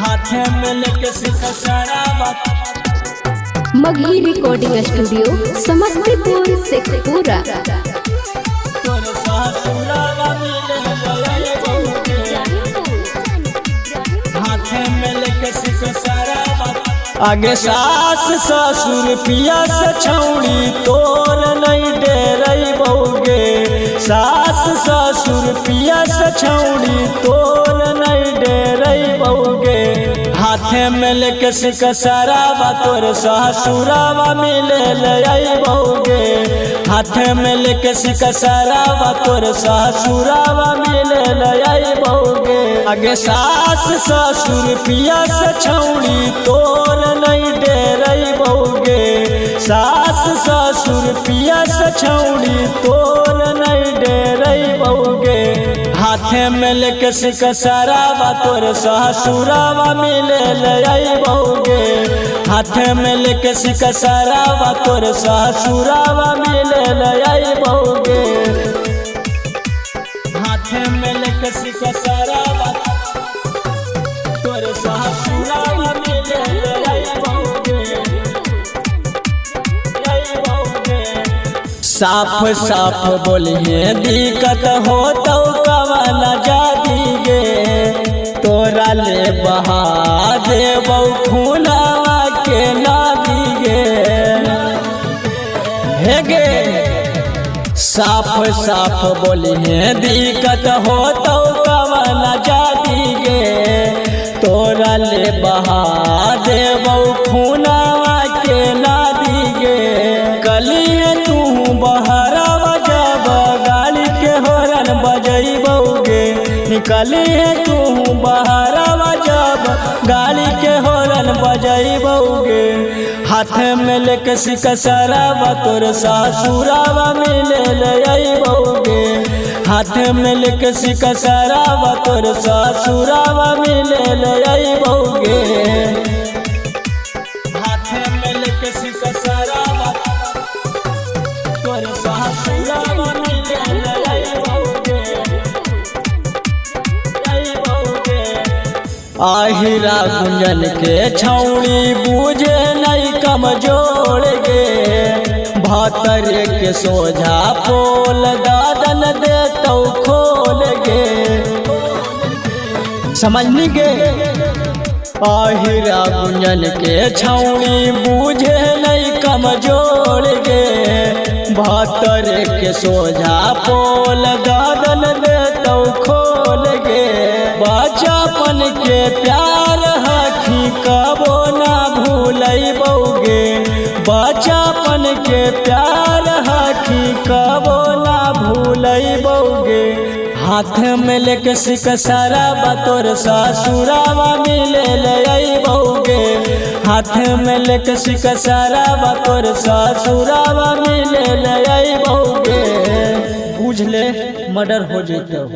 हाथे में लेके सिक्का शराब। Magahi recording studio Samastipur Sheikhpura. हाथे में लेके सिक्का शराब। आगे सास ससुर पिया से छौड़ी तोर नहीं डेरई बउगे। सास ससुर पिया से छौड़ी तोर नहीं डेरई बउगे। हाथे में लेके सिक्का शराब तोर ससुरावा मिले ले बउगे। हाथे में लेके सिक्का शराब तोर ससुरावा मिले ले बउगे। आगे सास ससुर पिया से छौड़ी तोर नहीं डेरई बउगे। सास ससुर पिया से छौड़ी तोर नहीं डेरई बउगे। हाथे में लेके सिक्का शराब तोर ससुरावा मिले ले बउगे। हाथे में लेके सिक्का शराब तोर ससुरावा मिले ले बउगे। हाथे में लेके सिक्का शराब तोर ससुरावा मिले ले बउगे। साफ साफ बोलिए दिक्कत हो तो कवन जादी गे। तोरा ले बहा देबौ खूनवा के नादी गे। हे गे साफ साफ बोलिए दिक्कत हो तो कवन जादी गे। तोरा ले बहा देबौ खूनवा के नादी गे। कलिए तू बहरावा जब गाड़ी के हॉर्न बजैबौगे। निकलिए तू बहरावा जब गाड़ी के हॉर्न बजैबौगे। हाथ में लेके सिक्का शराब तोर ससुरावा मिले ले बउगे। हाथ में लेके सिक्का शराब तोर ससुरावा मिले ले बउगे। हाथ में लेके सिक्का शराब तोर ससुरावा मिले ले बउगे। आहिरा गुंजन के छौड़ी बूझे नहीं कमजोर गे। भातर के सोझा पोल दादन दे तो खोल गे। समझनी गे आहिरा गुंजन के छौड़ी बूझे नहीं कमजोर गे। भातर के सोझा पोल दादन दे तो खोल गे। बचपन के प्यार हखी कबो ना भूलई बउगे। बचपन के प्यार हखी कबो ना भूलई बउगे। हाथ में लेके सिक्का शराब तोर ससुरावा मिले ले बउगे। हाथ में लेके सिक्का शराब तोर ससुरावा मिले ले बउगे। बुझ ले मर्डर हो जैतौ।